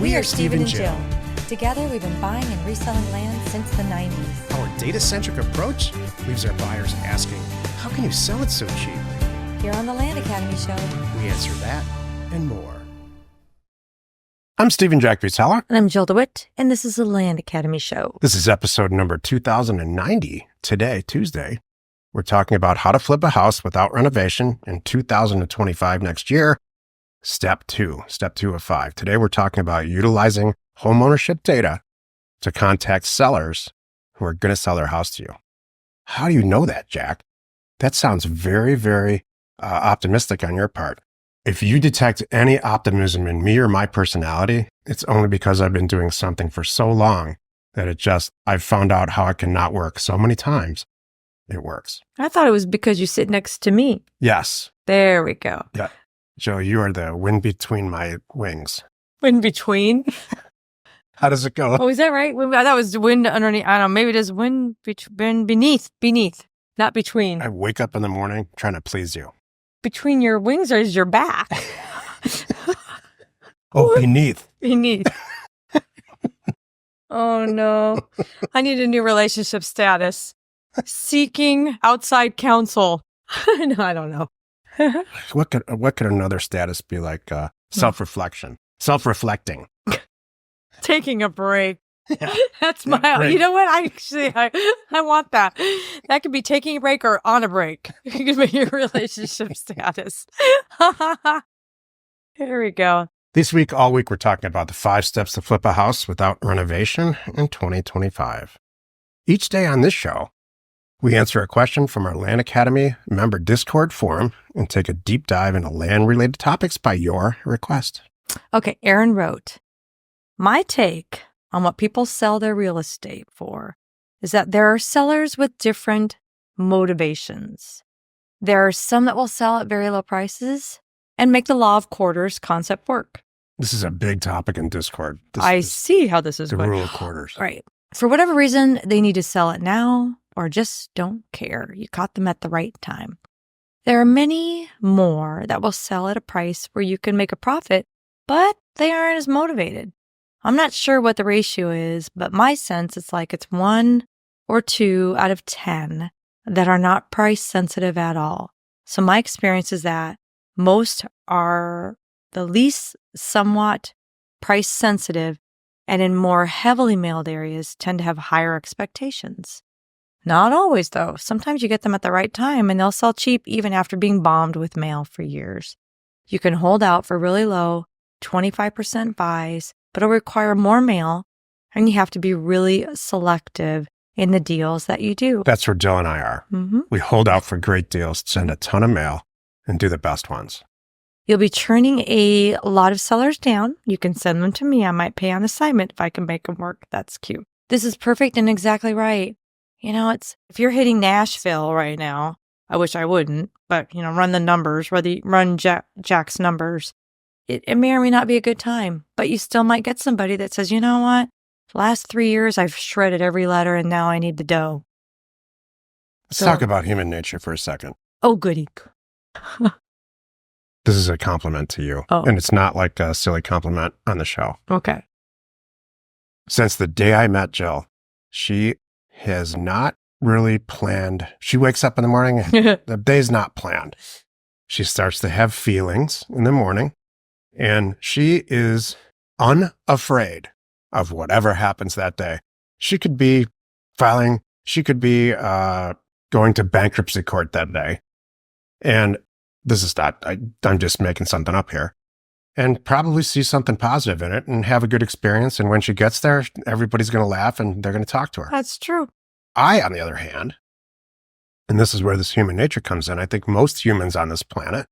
We are Steve and Jill. Together, we've been buying and reselling land since the 90s. Our data-centric approach leaves our buyers asking, how can you sell it so cheap? Here on the Land Academy Show, We answer that and more. I'm Stephen Jack Butala. and I'm Jill DeWit, and this is the Land Academy Show. This is episode number 2090. Today, Tuesday, we're talking about how to flip a house without renovation in 2025 next year. Step two of 5. Today, we're talking about utilizing homeownership data to contact sellers who are going to sell their house to you. How do you know that, Jack? That sounds very, very optimistic on your part. If you detect any optimism in me or my personality, it's only because I've been doing something for so long that I've found out how it cannot work so many times. It works. I thought it was because you sit next to me. Yes. There we go. Yeah. Joe, you are the wind between my wings. Wind between. How does it go? Oh, is that right? I thought it was wind underneath. I don't know. Maybe it is wind beneath, not between. I wake up in the morning trying to please you. Between your wings or is your back? Oh, beneath. Beneath. Oh, no. I need a new relationship status. Seeking outside counsel. No, I don't know. What could another status be like? Self-reflection. Self-reflecting. Taking a break. Yeah. That's my, break. You know what? I want that. That could be taking a break or on a break. It could be your relationship status. Here we go. All week, we're talking about the 5 steps to flip a house without renovation in 2025. Each day on this show, we answer a question from our Land Academy member Discord forum and take a deep dive into land-related topics by your request. Okay, Aaron wrote, my take on what people sell their real estate for is that there are sellers with different motivations. There are some that will sell at very low prices and make the law of quarters concept work. This is a big topic in Discord. I see how this is the going. rule of quarters. Right. For whatever reason, they need to sell it now or just don't care. You caught them at the right time. There are many more that will sell at a price where you can make a profit, but they aren't as motivated. I'm not sure what the ratio is, but my sense it's like it's 1 or 2 out of 10 that are not price sensitive at all. So my experience is that most are the least somewhat price sensitive and in more heavily mailed areas tend to have higher expectations. Not always, though. Sometimes you get them at the right time and they'll sell cheap even after being bombed with mail for years. You can hold out for really low 25% buys, but it'll require more mail and you have to be really selective in the deals that you do. That's where Jill and I are. Mm-hmm. We hold out for great deals, send a ton of mail, and do the best ones. You'll be turning a lot of sellers down. You can send them to me. I might pay on assignment if I can make them work. That's cute. This is perfect and exactly right. You know, if you're hitting Nashville right now, I wish I wouldn't, but, run the numbers, run Jack's numbers. It may or may not be a good time, but you still might get somebody that says, you know what? The last 3 years, I've shredded every letter and now I need the dough. Let's talk about human nature for a second. Oh, goody. This is a compliment to you, and it's not like a silly compliment on the show. Okay. Since the day I met Jill, she has not really planned. She wakes up in the morning, and the day's not planned. She starts to have feelings in the morning, and she is unafraid of whatever happens that day. She could be going to bankruptcy court that day. And this is not, I'm just making something up here, and probably see something positive in it and have a good experience. And when she gets there, everybody's going to laugh and they're going to talk to her. That's true. I, on the other hand, and this is where this human nature comes in, I think most humans on this planet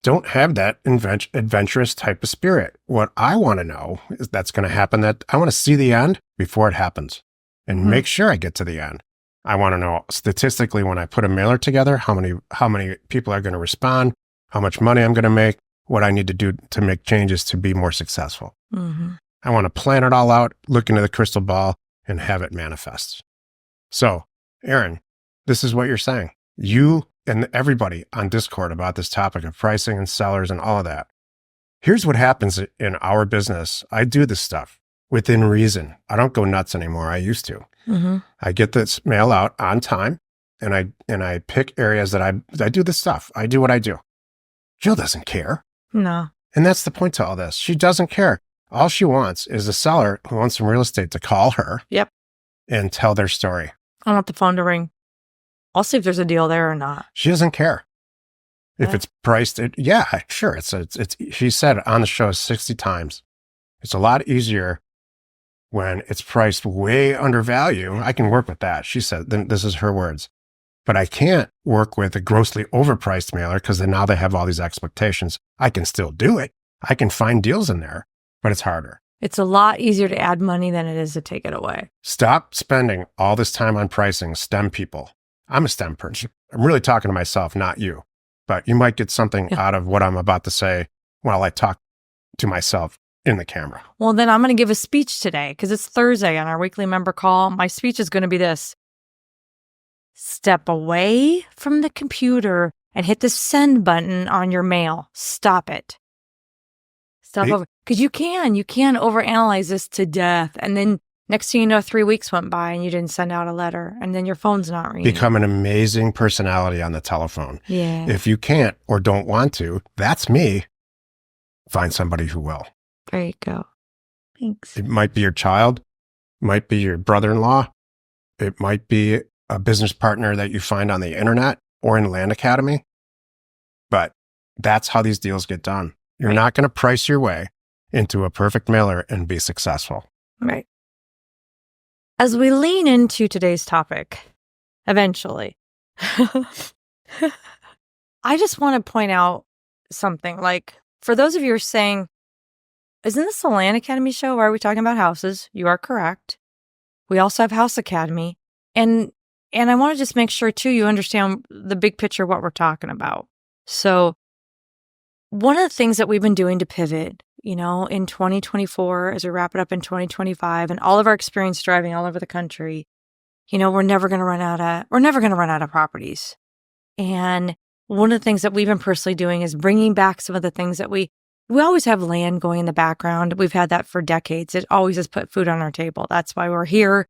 don't have that adventurous type of spirit. What I want to know is that's going to happen, that I want to see the end before it happens and make sure I get to the end. I want to know statistically when I put a mailer together, how many people are going to respond, how much money I'm going to make, what I need to do to make changes to be more successful. Mm-hmm. I want to plan it all out, look into the crystal ball, and have it manifest. So, Aaron, this is what you're saying. You and everybody on Discord about this topic of pricing and sellers and all of that. Here's what happens in our business. I do this stuff within reason. I don't go nuts anymore. I used to. Mm-hmm. I get this mail out on time, and I pick areas that I do this stuff. I do what I do. Jill doesn't care. No. And that's the point to all this. She doesn't care. All she wants is a seller who owns some real estate to call her. Yep. And tell their story. I want the phone to ring. I'll see if there's a deal there or not. She doesn't care. If it's priced, yeah, sure. It's she said on the show 60 times. It's a lot easier when it's priced way under value. I can work with that. She said, then this is her words. But I can't work with a grossly overpriced mailer because then now they have all these expectations. I can still do it. I can find deals in there, but it's harder. It's a lot easier to add money than it is to take it away. Stop spending all this time on pricing, STEM people. I'm a STEM person. I'm really talking to myself, not you. But you might get something out of what I'm about to say while I talk to myself in the camera. Well, then I'm going to give a speech today because it's Thursday on our weekly member call. My speech is going to be this. Step away from the computer and hit the send button on your mail. Stop it. Stop over. Because you can overanalyze this to death. And then next thing you know, 3 weeks went by and you didn't send out a letter. And then your phone's not ringing. Become an amazing personality on the telephone. Yeah. If you can't or don't want to, that's me. Find somebody who will. There you go. Thanks. It might be your child, might be your brother-in-law. It might be a business partner that you find on the internet or in Land Academy. But that's how these deals get done. You're not going to price your way into a perfect mailer and be successful. Right. As we lean into today's topic, eventually, I just want to point out something. Like, for those of you who are saying, isn't this the Land Academy show? Why are we talking about houses? You are correct. We also have House Academy. And I want to just make sure, too, you understand the big picture of what we're talking about. So one of the things that we've been doing to pivot, in 2024, as we wrap it up in 2025, and all of our experience driving all over the country, we're never going to run out of properties. And one of the things that we've been personally doing is bringing back some of the things that we always have land going in the background. We've had that for decades. It always has put food on our table. That's why we're here.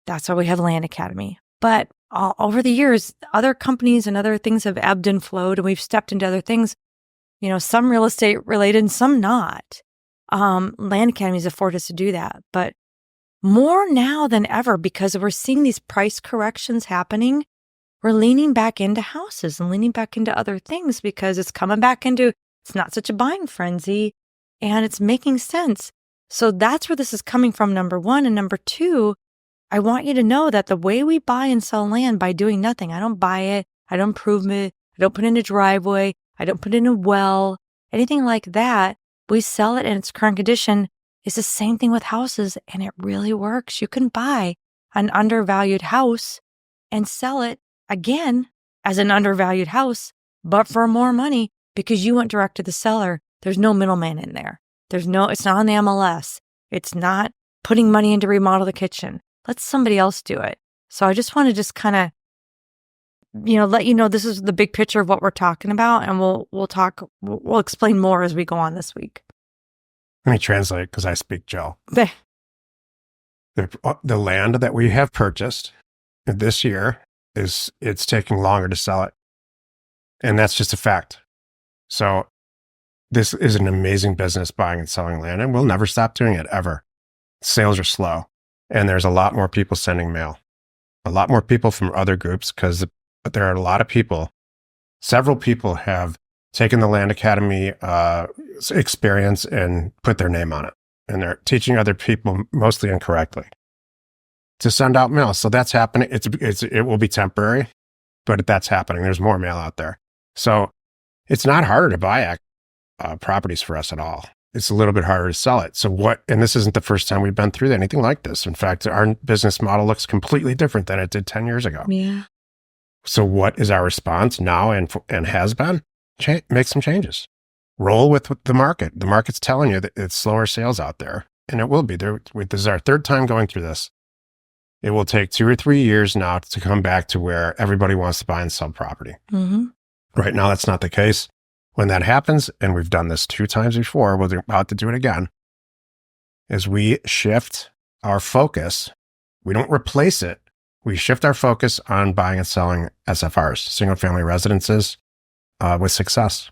That's why we have Land Academy. But over the years, other companies and other things have ebbed and flowed, and we've stepped into other things. Some real estate related and some not. Land Academy has afforded us to do that. But more now than ever, because we're seeing these price corrections happening, we're leaning back into houses and leaning back into other things because it's coming back into, it's not such a buying frenzy and it's making sense. So that's where this is coming from, number one. And number two, I want you to know that the way we buy and sell land by doing nothing, I don't buy it, I don't improve it, I don't put in a driveway, I don't put in a well, anything like that. We sell it in its current condition. It's the same thing with houses, and it really works. You can buy an undervalued house and sell it again as an undervalued house, but for more money because you went direct to the seller. There's no middleman in there. It's not on the MLS. It's not putting money in to remodel the kitchen. Let somebody else do it. So I just want to just kind of, let you know this is the big picture of what we're talking about, and we'll explain more as we go on this week. Let me translate because I speak Joe. The land that we have purchased this year it's taking longer to sell it. And that's just a fact. So this is an amazing business, buying and selling land, and we'll never stop doing it ever. Sales are slow, and there's a lot more people sending mail. A lot more people from other groups because there are a lot of people. Several people have taken the Land Academy experience and put their name on it. And they're teaching other people, mostly incorrectly, to send out mail. So that's happening. It will be temporary, but that's happening. There's more mail out there. So it's not harder to buy properties for us at all. It's a little bit harder to sell it. And this isn't the first time we've been through anything like this. In fact, our business model looks completely different than it did 10 years ago. Yeah. So what is our response now and has been? Make some changes. Roll with the market. The market's telling you that it's slower sales out there, and it will be. This is our third time going through this. It will take 2 or 3 years now to come back to where everybody wants to buy and sell property. Mm-hmm. Right now, that's not the case. When that happens, and we've done this 2 times before, we're about to do it again, is we shift our focus. We don't replace it. We shift our focus on buying and selling SFRs, single family residences, with success.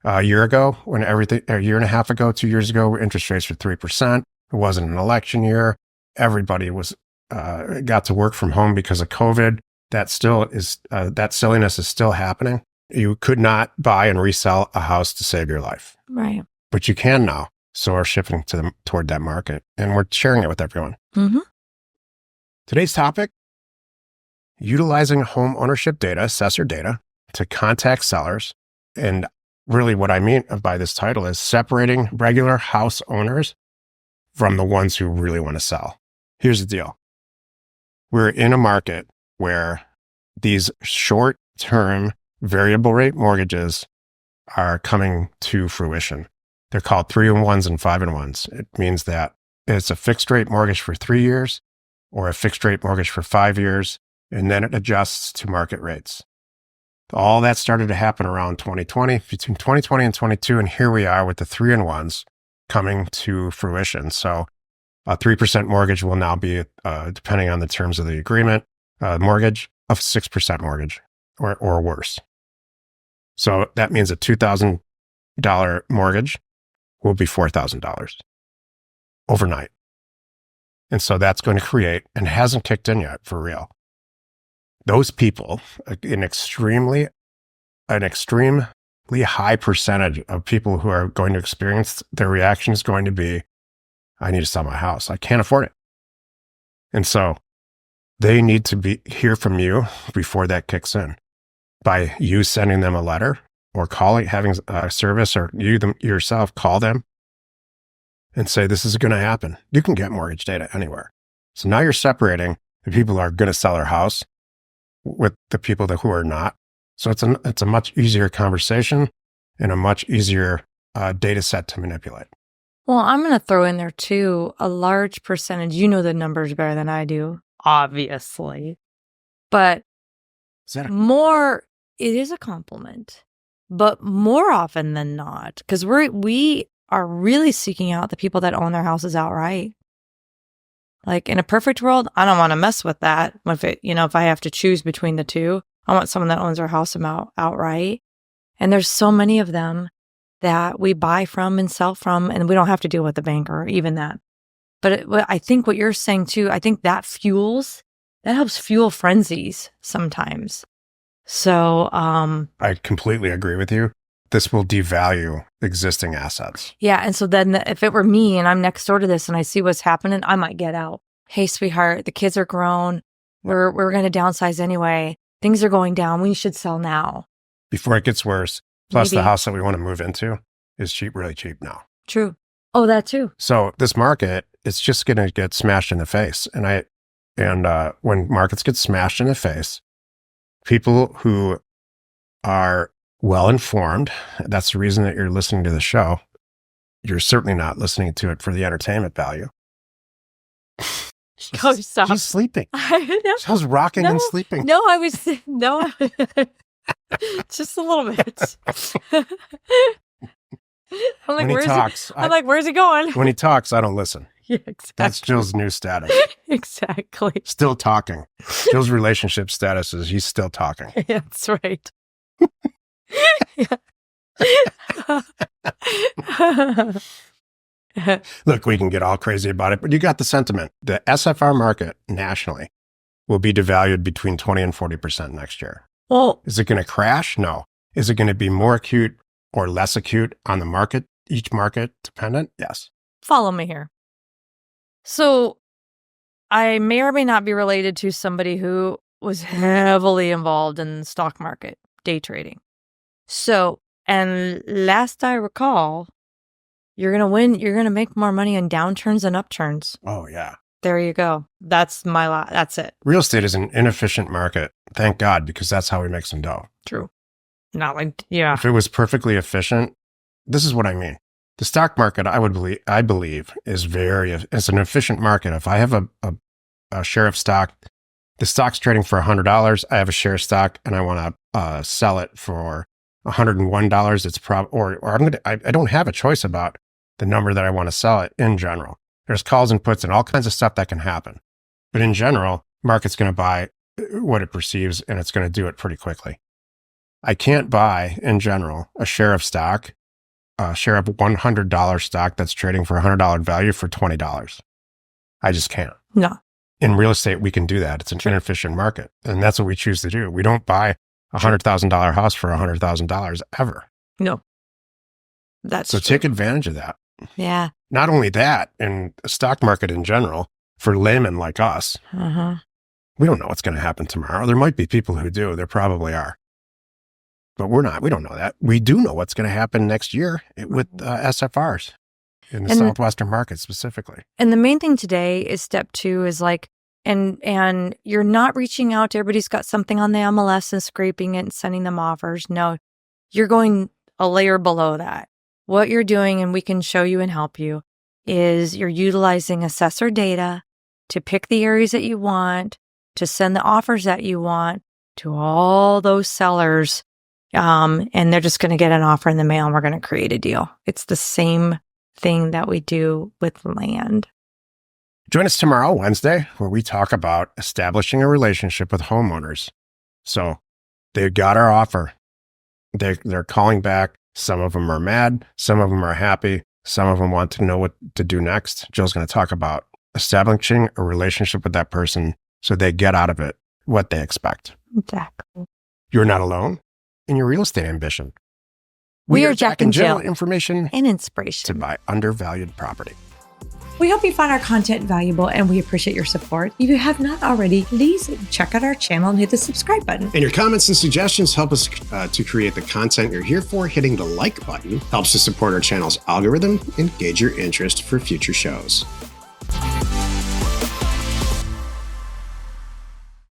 A year ago, a year and a half ago, 2 years ago, interest rates were 3%. It wasn't an election year. Everybody was got to work from home because of COVID. That still is that silliness is still happening. You could not buy and resell a house to save your life, Right. but you can now. So we're shifting toward that market, and we're sharing it with everyone. Mm-hmm. Today's topic: utilizing home ownership data, assessor data, to contact sellers. And really, what I mean by this title is separating regular house owners from the ones who really want to sell. Here's the deal: we're in a market where these short-term variable rate mortgages are coming to fruition. They're called 3-in-1s and 5-in-1s. It means that it's a fixed rate mortgage for 3 years or a fixed rate mortgage for 5 years, and then it adjusts to market rates. All that started to happen around 2020, between 2020 and 22, and here we are with the 3-in-1s coming to fruition. So a 3% mortgage will now be, depending on the terms of the agreement, mortgage of 6% mortgage or worse. So that means a $2,000 mortgage will be $4,000 overnight. And so that's going to create, and hasn't kicked in yet for real, those people, an extremely high percentage of people who are going to experience, their reaction is going to be, I need to sell my house. I can't afford it. And so they need to hear from you before that kicks in, by you sending them a letter or having a service, or you yourself call them and say, this is going to happen. You can get mortgage data anywhere. So now you're separating the people who are going to sell their house with the people who are not. So it's a much easier conversation and a much easier data set to manipulate. Well, I'm going to throw in there too, a large percentage. You know the numbers better than I do, obviously. But it is a compliment. But more often than not, because we are really seeking out the people that own their houses outright. Like in a perfect world, I don't want to mess with that. If I have to choose between the two, I want someone that owns their house outright. And there's so many of them that we buy from and sell from, and we don't have to deal with the bank or even that. But I think what you're saying too, I think that helps fuel frenzies sometimes. So I completely agree with you. This will devalue existing assets. Yeah. And so then if it were me and I'm next door to this and I see what's happening, I might get out. Hey, sweetheart, the kids are grown. We're going to downsize anyway. Things are going down. We should sell now. Before it gets worse. Plus, Maybe. the house that we want to move into is cheap, really cheap now. True. Oh, that too. So this market, it's just going to get smashed in the face. And when markets get smashed in the face, people who are well-informed, that's the reason that you're listening to the show. You're certainly not listening to it for the entertainment value. Oh, stop. She's sleeping. I know. She was rocking and sleeping. No, just a little bit. I'm like, where's he going? When he talks, I don't listen. Yeah, exactly. That's Jill's new status. Exactly. Still talking. Jill's relationship status is he's still talking. Yeah, that's right. Look, we can get all crazy about it, but you got the sentiment. The SFR market nationally will be devalued between 20 and 40% next year. Well, is it going to crash? No. Is it going to be more acute or less acute on the market, each market dependent? Yes. Follow me here. So I may or may not be related to somebody who was heavily involved in the stock market, day trading. So, and last I recall, you're going to make more money on downturns and upturns. Oh, yeah. There you go. That's that's it. Real estate is an inefficient market. Thank God, because that's how we make some dough. True. Not like, yeah. If it was perfectly efficient, this is what I mean. The stock market, I believe, is it's an efficient market. If I have a share of stock, the stock's trading for $100, I have a share of stock and I want to sell it for $101, it's I don't have a choice about the number that I want to sell it in general. There's calls and puts and all kinds of stuff that can happen. But in general, market's going to buy what it perceives and it's going to do it pretty quickly. I can't buy, in general, a share of stock, a share of $100 stock that's trading for $100 value for $20. I just can't. No. In real estate, we can do that. It's an inefficient market. And that's what we choose to do. We don't buy a $100,000 house for $100,000 ever. No. That's so true. Take advantage of that. Yeah. Not only that, in the stock market in general, for laymen like us, we don't know what's going to happen tomorrow. There might be people who do. There probably are. But we don't know that. We do know what's going to happen next year with SFRs in the Southwestern market specifically. And the main thing today is step 2 is like, and you're not reaching out to everybody's got something on the MLS and scraping it and sending them offers. No, you're going a layer below that. What you're doing, and we can show you and help you, is you're utilizing assessor data to pick the areas that you want, to send the offers that you want to all those sellers. And they're just going to get an offer in the mail and we're going to create a deal. It's the same thing that we do with land. Join us tomorrow, Wednesday, where we talk about establishing a relationship with homeowners. So they got our offer. They're calling back. Some of them are mad. Some of them are happy. Some of them want to know what to do next. Jill's going to talk about establishing a relationship with that person so they get out of it what they expect. Exactly. You're not alone in your real estate ambition. We are Jack and Jill. Information and inspiration to buy undervalued property. We hope you found our content valuable and we appreciate your support. If you have not already, please check out our channel and hit the subscribe button. And your comments and suggestions help us to create the content you're here for. Hitting the like button helps to support our channel's algorithm and gauge your interest for future shows.